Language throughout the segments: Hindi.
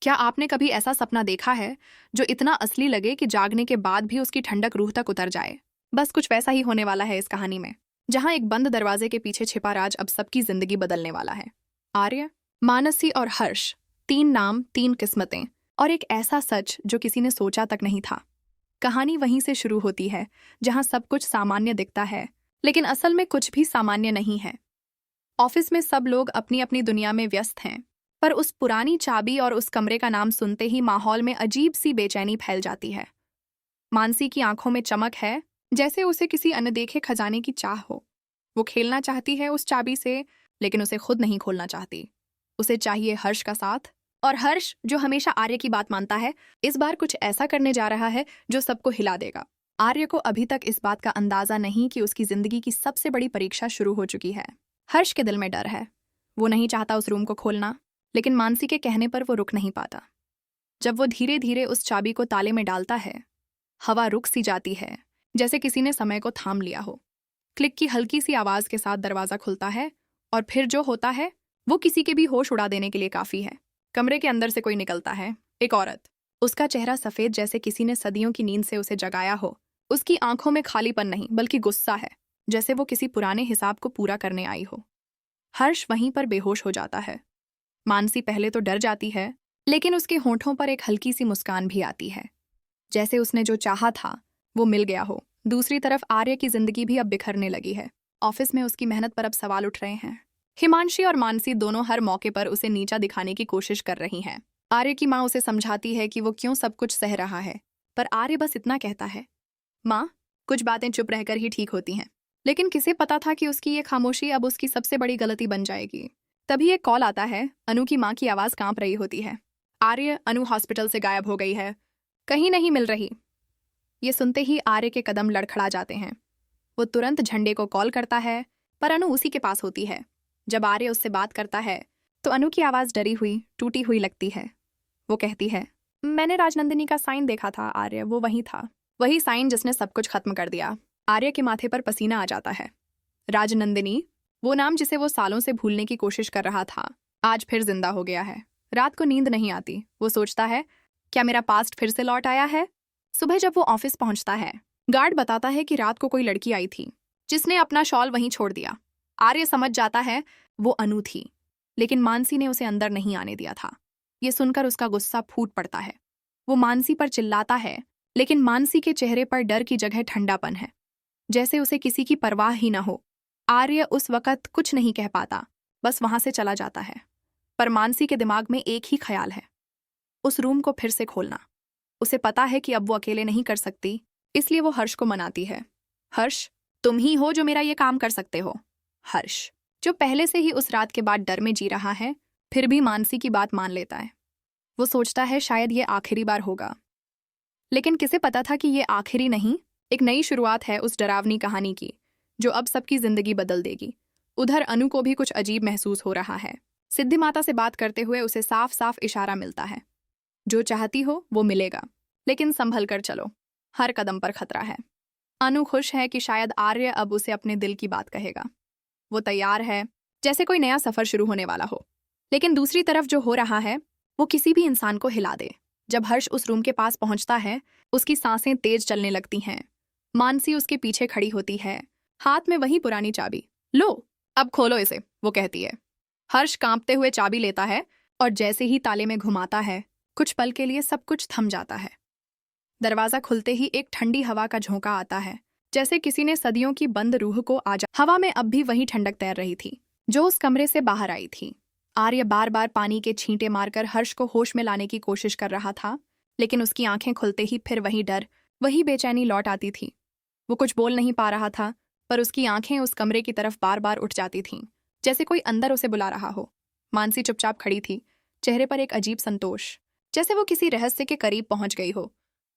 क्या आपने कभी ऐसा सपना देखा है जो इतना असली लगे कि जागने के बाद भी उसकी ठंडक रूह तक उतर जाए? बस कुछ वैसा ही होने वाला है इस कहानी में, जहां एक बंद दरवाजे के पीछे छिपा राज अब सबकी जिंदगी बदलने वाला है। आर्य, मानसी और हर्ष, 3 नाम, 3 किस्मतें और एक ऐसा सच जो किसी ने सोचा तक नहीं था। कहानी वहीं से शुरू होती है जहां सब कुछ सामान्य दिखता है, लेकिन असल में कुछ भी सामान्य नहीं है। ऑफिस में सब लोग अपनी अपनी दुनिया में व्यस्त हैं, पर उस पुरानी चाबी और उस कमरे का नाम सुनते ही माहौल में अजीब सी बेचैनी फैल जाती है। मानसी की आंखों में चमक है, जैसे उसे किसी अनदेखे खजाने की चाह हो। वो खेलना चाहती है उस चाबी से, लेकिन उसे खुद नहीं खोलना चाहती। उसे चाहिए हर्ष का साथ, और हर्ष, जो हमेशा आर्य की बात मानता है, इस बार कुछ ऐसा करने जा रहा है जो सबको हिला देगा। आर्य को अभी तक इस बात का अंदाजा नहीं कि उसकी जिंदगी की सबसे बड़ी परीक्षा शुरू हो चुकी है। हर्ष के दिल में डर है। वो नहीं चाहता उस रूम को खोलना, लेकिन मानसी के कहने पर वो रुक नहीं पाता। जब वो धीरे धीरे उस चाबी को ताले में डालता है, हवा रुक सी जाती है, जैसे किसी ने समय को थाम लिया हो। क्लिक की हल्की सी आवाज के साथ दरवाजा खुलता है, और फिर जो होता है वो किसी के भी होश उड़ा देने के लिए काफी है। कमरे के अंदर से कोई निकलता है, एक औरत। उसका चेहरा सफेद, जैसे किसी ने सदियों की नींद से उसे जगाया हो। उसकी आंखों में खालीपन नहीं, बल्कि गुस्सा है, जैसे वो किसी पुराने हिसाब को पूरा करने आई हो। हर्ष वहीं पर बेहोश हो जाता है। मानसी पहले तो डर जाती है, लेकिन उसके होंठों पर एक हल्की सी मुस्कान भी आती है, जैसे उसने जो चाहा था वो मिल गया हो। दूसरी तरफ आर्य की जिंदगी भी अब बिखरने लगी है। ऑफिस में उसकी मेहनत पर अब सवाल उठ रहे हैं। हिमांशी और मानसी दोनों हर मौके पर उसे नीचा दिखाने की कोशिश कर रही हैं। आर्य की माँ उसे समझाती है कि वो क्यों सब कुछ सह रहा है, पर आर्य बस इतना कहता है, माँ, कुछ बातें चुप रहकर ही ठीक होती हैं। लेकिन किसे पता था कि उसकी ये खामोशी अब उसकी सबसे बड़ी गलती बन जाएगी। तभी एक कॉल आता है। अनु की माँ की आवाज़ कांप रही होती है। आर्य, अनु हॉस्पिटल से गायब हो गई है, कहीं नहीं मिल रही। ये सुनते ही आर्य के कदम लड़खड़ा जाते हैं। वो तुरंत झंडे को कॉल करता है, पर अनु उसी के पास होती है। जब आर्य उससे बात करता है तो अनु की आवाज़ डरी हुई, टूटी हुई लगती है। वो कहती है, मैंने राजनंदिनी का साइन देखा था आर्य, वो वही था, वही साइन जिसने सब कुछ खत्म कर दिया। आर्य के माथे पर पसीना आ जाता है। राजनंदिनी, वो नाम जिसे वो सालों से भूलने की कोशिश कर रहा था, आज फिर जिंदा हो गया है। रात को नींद नहीं आती। वो सोचता है, क्या मेरा पास्ट फिर से लौट आया है? सुबह जब वो ऑफिस पहुंचता है, गार्ड बताता है कि रात को कोई लड़की आई थी जिसने अपना शॉल वहीं छोड़ दिया। आर्य समझ जाता है वो अनु थी, लेकिन मानसी ने उसे अंदर नहीं आने दिया था। ये सुनकर उसका गुस्सा फूट पड़ता है। वो मानसी पर चिल्लाता है, लेकिन मानसी के चेहरे पर डर की जगह ठंडापन है, जैसे उसे किसी की परवाह ही न हो। आर्य उस वक्त कुछ नहीं कह पाता, बस वहां से चला जाता है। पर मानसी के दिमाग में एक ही ख्याल है, उस रूम को फिर से खोलना। उसे पता है कि अब वो अकेले नहीं कर सकती, इसलिए वो हर्ष को मनाती है। हर्ष, तुम ही हो जो मेरा ये काम कर सकते हो। हर्ष, जो पहले से ही उस रात के बाद डर में जी रहा है, फिर भी मानसी की बात मान लेता है। वो सोचता है शायद ये आखिरी बार होगा, लेकिन किसे पता था कि ये आखिरी नहीं, एक नई शुरुआत है उस डरावनी कहानी की, जो अब सबकी जिंदगी बदल देगी। उधर अनु को भी कुछ अजीब महसूस हो रहा है। सिद्धि माता से बात करते हुए उसे साफ साफ इशारा मिलता है, जो चाहती हो वो मिलेगा, लेकिन संभल कर चलो, हर कदम पर खतरा है। अनु खुश है कि शायद आर्य अब उसे अपने दिल की बात कहेगा। वो तैयार है, जैसे कोई नया सफर शुरू होने वाला हो। लेकिन दूसरी तरफ जो हो रहा है वो किसी भी इंसान को हिला दे। जब हर्ष उस रूम के पास पहुंचता है, उसकी सांसें तेज चलने लगती हैं। मानसी उसके पीछे खड़ी होती है, हाथ में वही पुरानी चाबी। लो, अब खोलो इसे, वो कहती है। हर्ष कांपते हुए चाबी लेता है, और जैसे ही ताले में घुमाता है, कुछ पल के लिए सब कुछ थम जाता है। दरवाजा खुलते ही एक ठंडी हवा का झोंका आता है, जैसे किसी ने सदियों की बंद रूह को हवा में अब भी वही ठंडक तैर रही थी जो उस कमरे से बाहर आई थी। आर्य बार बार पानी के छींटे मारकर हर्ष को होश में लाने की कोशिश कर रहा था, लेकिन उसकी आंखें खुलते ही फिर वही डर, वही बेचैनी लौट आती थी। वो कुछ बोल नहीं पा रहा था, पर उसकी आंखें उस कमरे की तरफ बार बार उठ जाती थीं, जैसे कोई अंदर उसे बुला रहा हो। मानसी चुपचाप खड़ी थी, चेहरे पर एक अजीब संतोष, जैसे वो किसी रहस्य के करीब पहुंच गई हो।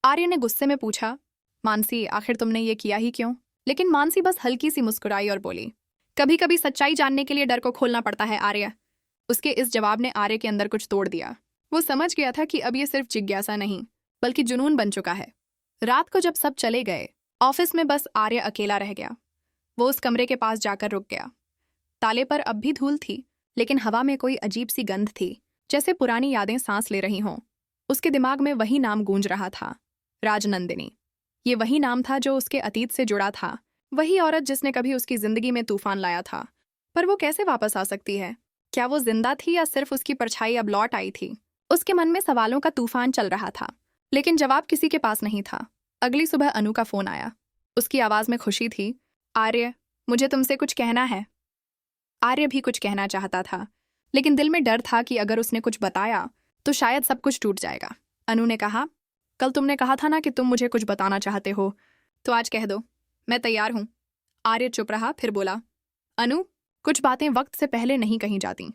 आर्य ने गुस्से में पूछा, मानसी, आखिर तुमने ये किया ही क्यों? लेकिन मानसी बस हल्की सी मुस्कुराई और बोली, कभी कभी सच्चाई जानने के लिए डर को खोलना पड़ता है आर्य। उसके इस जवाब ने आर्य के अंदर कुछ तोड़ दिया। वो समझ गया था कि अब ये सिर्फ जिज्ञासा नहीं, बल्कि जुनून बन चुका है। रात को जब सब चले गए, ऑफिस में बस आर्य अकेला रह गया। वो उस कमरे के पास जाकर रुक गया। ताले पर अब भी धूल थी, लेकिन हवा में कोई अजीब सी गंध थी, जैसे पुरानी यादें सांस ले रही हों। उसके दिमाग में वही नाम गूंज रहा था, राजनंदिनी। ये वही नाम था जो उसके अतीत से जुड़ा था, वही औरत जिसने कभी उसकी जिंदगी में तूफान लाया था। पर वो कैसे वापस आ सकती है? क्या वो जिंदा थी या सिर्फ उसकी परछाई अब लौट आई थी? उसके मन में सवालों का तूफान चल रहा था, लेकिन जवाब किसी के पास नहीं था। अगली सुबह अनु का फोन आया। उसकी आवाज में खुशी थी। आर्य, मुझे तुमसे कुछ कहना है। आर्य भी कुछ कहना चाहता था, लेकिन दिल में डर था कि अगर उसने कुछ बताया तो शायद सब कुछ टूट जाएगा। अनु ने कहा, कल तुमने कहा था ना कि तुम मुझे कुछ बताना चाहते हो, तो आज कह दो, मैं तैयार हूं। आर्य चुप रहा, फिर बोला, अनु, कुछ बातें वक्त से पहले नहीं कही जाती।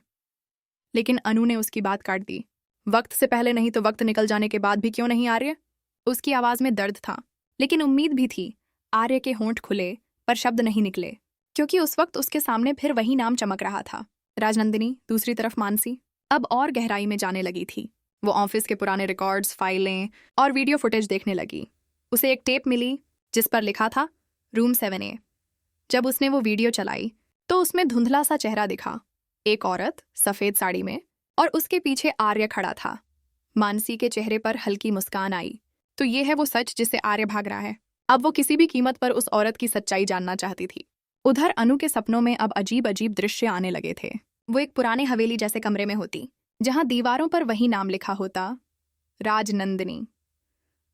लेकिन अनु ने उसकी बात काट दी। वक्त से पहले नहीं तो वक्त निकल जाने के बाद भी क्यों नहीं आर्य? उसकी आवाज में दर्द था, लेकिन उम्मीद भी थी। आर्य के होंठ खुले, पर शब्द नहीं निकले, क्योंकि उस वक्त उसके सामने फिर वही नाम चमक रहा था, राजनंदिनी। दूसरी तरफ मानसी अब और गहराई में जाने लगी थी। वो ऑफिस के पुराने रिकॉर्ड्स, फाइलें और वीडियो फुटेज देखने लगी। उसे एक टेप मिली जिस पर लिखा था रूम 7A। जब उसने वो वीडियो चलाई तो उसमें धुंधला सा चेहरा दिखा, एक औरत सफेद साड़ी में, और उसके पीछे आर्य खड़ा था। मानसी के चेहरे पर हल्की मुस्कान आई। तो ये है वो सच जिससे आर्य भाग रहा है। अब वो किसी भी कीमत पर उस औरत की सच्चाई जानना चाहती थी। उधर अनु के सपनों में अब अजीब अजीब दृश्य आने लगे थे। वो एक पुराने हवेली जैसे कमरे में होती, जहां दीवारों पर वही नाम लिखा होता, राजनंदिनी।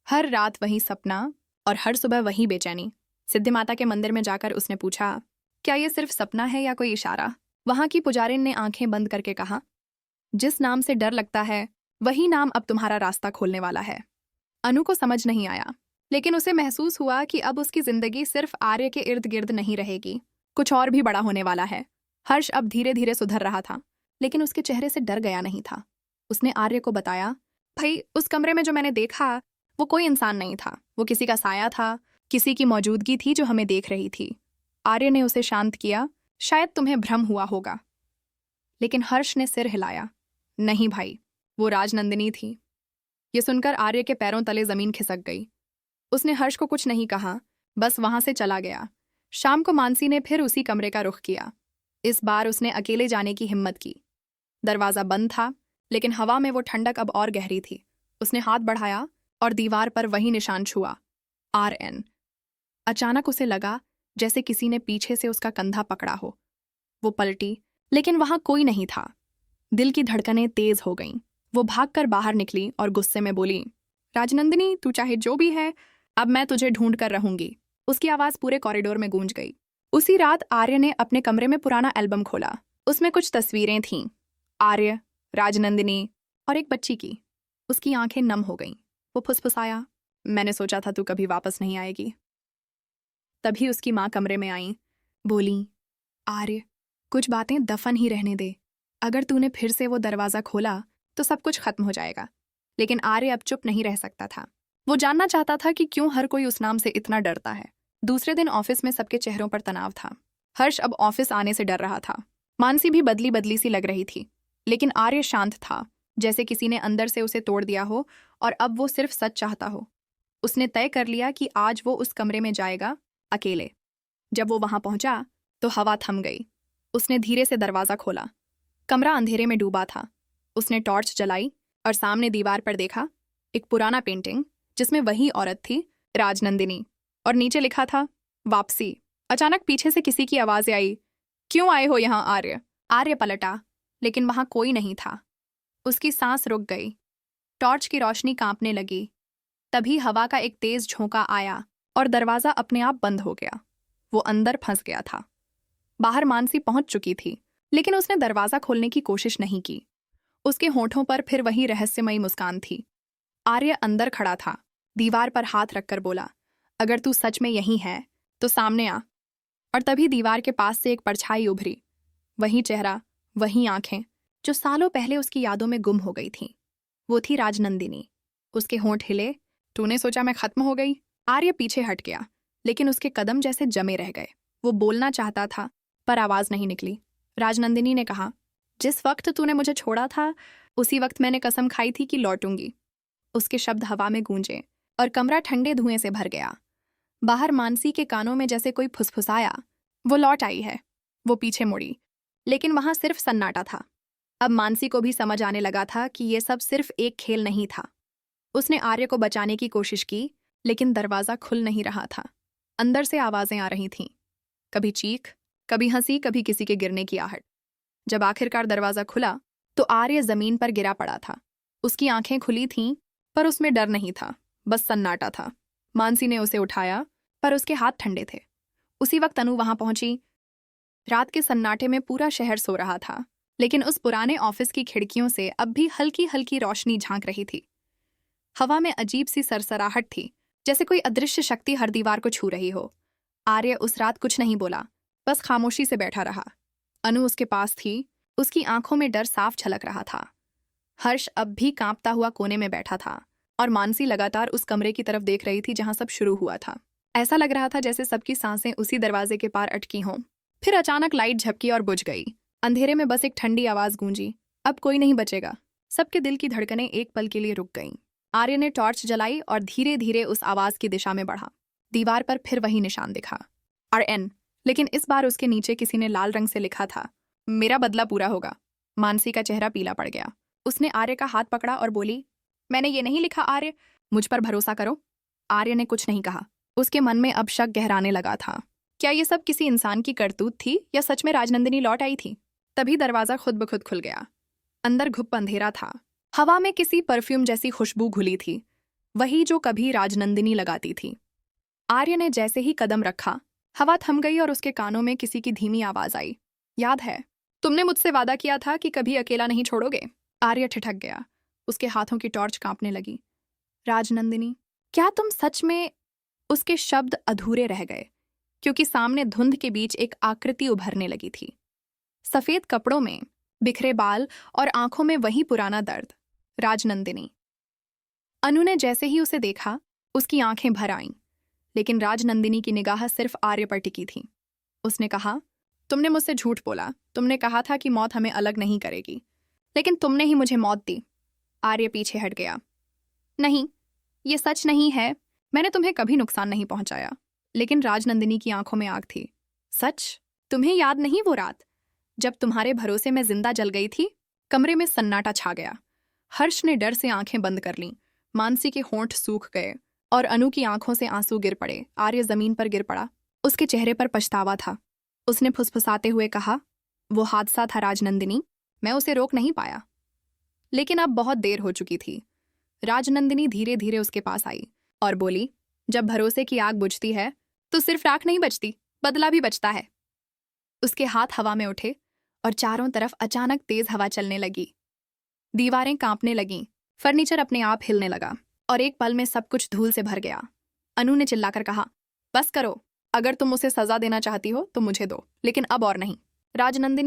हर रात वही सपना और हर सुबह वही बेचैनी। सिद्धि माता के मंदिर में जाकर उसने पूछा, क्या ये सिर्फ सपना है या कोई इशारा? वहां की पुजारिन ने आंखें बंद करके कहा, जिस नाम से डर लगता है वही नाम अब तुम्हारा रास्ता खोलने वाला है। अनु को समझ नहीं आया, लेकिन उसे महसूस हुआ कि अब उसकी जिंदगी सिर्फ आर्य के इर्द गिर्द नहीं रहेगी, कुछ और भी बड़ा होने वाला है। हर्ष अब धीरे धीरे सुधर रहा था, लेकिन उसके चेहरे से डर गया नहीं था। उसने आर्य को बताया, भाई, उस कमरे में जो मैंने देखा वो कोई इंसान नहीं था, वो किसी का साया था, किसी की मौजूदगी थी जो हमें देख रही थी। आर्य ने उसे शांत किया, शायद तुम्हें भ्रम हुआ होगा। लेकिन हर्ष ने सिर हिलाया, नहीं भाई, वो राजनंदिनी थी। ये सुनकर आर्य के पैरों तले जमीन खिसक गई। उसने हर्ष को कुछ नहीं कहा, बस वहां से चला गया। शाम को मानसी ने फिर उसी कमरे का रुख किया। इस बार उसने अकेले जाने की हिम्मत की। दरवाजा बंद था, लेकिन हवा में वो ठंडक अब और गहरी थी। उसने हाथ बढ़ाया और दीवार पर वही निशान छुआ, RN। अचानक उसे लगा जैसे किसी ने पीछे से उसका कंधा पकड़ा हो। वो पलटी, लेकिन वहां कोई नहीं था। दिल की धड़कनें तेज हो गईं। वो भागकर बाहर निकली और गुस्से में बोली, राजनंदिनी, तू चाहे जो भी है, अब मैं तुझे ढूंढ कर रहूंगी। उसकी आवाज पूरे कॉरिडोर में गूंज गई। उसी रात आर्य ने अपने कमरे में पुराना एल्बम खोला। उसमें कुछ तस्वीरें थीं, आर्य, राजनंदिनी और एक बच्ची की। उसकी आंखें नम हो गईं। वो फुसफुसाया, मैंने सोचा था तू कभी वापस नहीं आएगी। तभी उसकी माँ कमरे में आई, बोली, आर्य, कुछ बातें दफन ही रहने दे। अगर तूने फिर से वो दरवाजा खोला तो सब कुछ खत्म हो जाएगा। लेकिन आर्य अब चुप नहीं रह सकता था। वो जानना चाहता था कि क्यों हर कोई उस नाम से इतना डरता है। दूसरे दिन ऑफिस में सबके चेहरों पर तनाव था। हर्ष अब ऑफिस आने से डर रहा था। मानसी भी बदली बदली सी लग रही थी, लेकिन आर्य शांत था, जैसे किसी ने अंदर से उसे तोड़ दिया हो और अब वो सिर्फ सच चाहता हो। उसने तय कर लिया कि आज वो उस कमरे में जाएगा, अकेले। जब वो वहां पहुंचा तो हवा थम गई। उसने धीरे से दरवाजा खोला। कमरा अंधेरे में डूबा था। उसने टॉर्च जलाई और सामने दीवार पर देखा एक पुराना पेंटिंग, जिसमें वही औरत थी, राजनंदिनी, और नीचे लिखा था, वापसी। अचानक पीछे से किसी की आवाज आई, क्यों आए हो यहाँ आर्य? आर्य पलटा, लेकिन वहां कोई नहीं था। उसकी सांस रुक गई। टॉर्च की रोशनी कांपने लगी। तभी हवा का एक तेज झोंका आया और दरवाजा अपने आप बंद हो गया। वो अंदर फंस गया था। बाहर मानसी पहुंच चुकी थी, लेकिन उसने दरवाजा खोलने की कोशिश नहीं की। उसके होठों पर फिर वही रहस्यमयी मुस्कान थी। आर्य अंदर खड़ा था, दीवार पर हाथ रखकर बोला, अगर तू सच में यही है तो सामने आ। और तभी दीवार के पास से एक परछाई उभरी। वही चेहरा, वही आंखें, जो सालों पहले उसकी यादों में गुम हो गई थीं। वो थी राजनंदिनी। उसके होंठ हिले, तूने सोचा मैं खत्म हो गई? आर्य पीछे हट गया, लेकिन उसके कदम जैसे जमे रह गए। वो बोलना चाहता था, पर आवाज नहीं निकली। राजनंदिनी ने कहा, जिस वक्त तूने मुझे छोड़ा था उसी वक्त मैंने कसम खाई थी कि लौटूंगी। उसके शब्द हवा में गूंजे और कमरा ठंडे धुएं से भर गया। बाहर मानसी के कानों में जैसे कोई फुसफुसाया, वो लौट आई है। वो पीछे मुड़ी, लेकिन वहां सिर्फ सन्नाटा था। अब मानसी को भी समझ आने लगा था कि ये सब सिर्फ एक खेल नहीं था। उसने आर्य को बचाने की कोशिश की, लेकिन दरवाजा खुल नहीं रहा था। अंदर से आवाजें आ रही थीं, कभी चीख, कभी हंसी, कभी किसी के गिरने की आहट। जब आखिरकार दरवाजा खुला तो आर्य जमीन पर गिरा पड़ा था। उसकी आंखें खुली थीं, पर उसमें डर नहीं था, बस सन्नाटा था। मानसी ने उसे उठाया, पर उसके हाथ ठंडे थे। उसी वक्त अनु वहां पहुंची। रात के सन्नाटे में पूरा शहर सो रहा था, लेकिन उस पुराने ऑफिस की खिड़कियों से अब भी हल्की हल्की रोशनी झांक रही थी। हवा में अजीब सी सरसराहट थी, जैसे कोई अदृश्य शक्ति हर दीवार को छू रही हो। आर्य उस रात कुछ नहीं बोला, बस खामोशी से बैठा रहा। अनु उसके पास थी, उसकी आंखों में डर साफ झलक रहा था। हर्ष अब भी कांपता हुआ कोने में बैठा था, और मानसी लगातार उस कमरे की तरफ देख रही थी जहां सब शुरू हुआ था। ऐसा लग रहा था जैसे सबकी सांसें उसी दरवाजे के पार अटकी हों। फिर अचानक लाइट झपकी और बुझ गई। अंधेरे में बस एक ठंडी आवाज गूंजी, अब कोई नहीं बचेगा। सबके दिल की धड़कनें एक पल के लिए रुक गईं। आर्य ने टॉर्च जलाई और धीरे धीरे उस आवाज की दिशा में बढ़ा। दीवार पर फिर वही निशान दिखा, RN, लेकिन इस बार उसके नीचे किसी ने लाल रंग से लिखा था, मेरा बदला पूरा होगा। मानसी का चेहरा पीला पड़ गया। उसने आर्य का हाथ पकड़ा और बोली, मैंने ये नहीं लिखा आर्य, मुझ पर भरोसा करो। आर्य ने कुछ नहीं कहा। उसके मन में अब शक गहराने लगा था। क्या ये सब किसी इंसान की करतूत थी या सच में राजनंदिनी लौट आई थी? तभी दरवाजा खुद ब खुद खुल गया। अंदर घुप अंधेरा था। हवा में किसी परफ्यूम जैसी खुशबू घुली थी, वही जो कभी राजनंदिनी लगाती थी। आर्य ने जैसे ही कदम रखा, हवा थम गई और उसके कानों में किसी की धीमी आवाज आई, याद है, तुमने मुझसे वादा किया था कि कभी अकेला नहीं छोड़ोगे। आर्य ठिठक गया। उसके हाथों की टॉर्च कांपने लगी। राजनंदिनी, क्या तुम सच में? उसके शब्द अधूरे रह गए, क्योंकि सामने धुंध के बीच एक आकृति उभरने लगी थी। सफेद कपड़ों में, बिखरे बाल और आंखों में वही पुराना दर्द। राजनंदिनी। अनु ने जैसे ही उसे देखा, उसकी आंखें भर आईं, लेकिन राजनंदिनी की निगाह सिर्फ आर्य पर टिकी थी। उसने कहा, तुमने मुझसे झूठ बोला। तुमने कहा था कि मौत हमें अलग नहीं करेगी, लेकिन तुमने ही मुझे मौत दी। आर्य पीछे हट गया। नहीं, ये सच नहीं है। मैंने तुम्हें कभी नुकसान नहीं पहुंचाया। लेकिन राजनंदिनी की आंखों में आग थी। सच? तुम्हें याद नहीं वो रात जब तुम्हारे भरोसे में जिंदा जल गई थी? कमरे में सन्नाटा छा गया। हर्ष ने डर से आंखें बंद कर लीं। मानसी के होंठ सूख गए और अनु की आंखों से आंसू गिर पड़े। आर्य जमीन पर गिर पड़ा। उसके चेहरे पर पछतावा था। उसने फुसफुसाते हुए कहा, वो हादसा था राजनंदिनी, मैं उसे रोक नहीं पाया। लेकिन अब बहुत देर हो चुकी थी। राजनंदिनी धीरे धीरे उसके पास आई और बोली, जब भरोसे की आग बुझती है तो सिर्फ राख नहीं बचती, बदला भी बचता है। उसके हाथ हवा में उठे और चारों तरफ अचानक तेज हवा चलने लगी। दीवारें कांपने लगीं, फर्नीचर अपने आप हिलने लगा और एक पल में सब कुछ धूल से भर गया। अनु ने चिल्लाकर कहा, बस करो, अगर तुम उसे सजा देना चाहती हो तो मुझे दो, लेकिन अब और नहीं। राजनंदिनी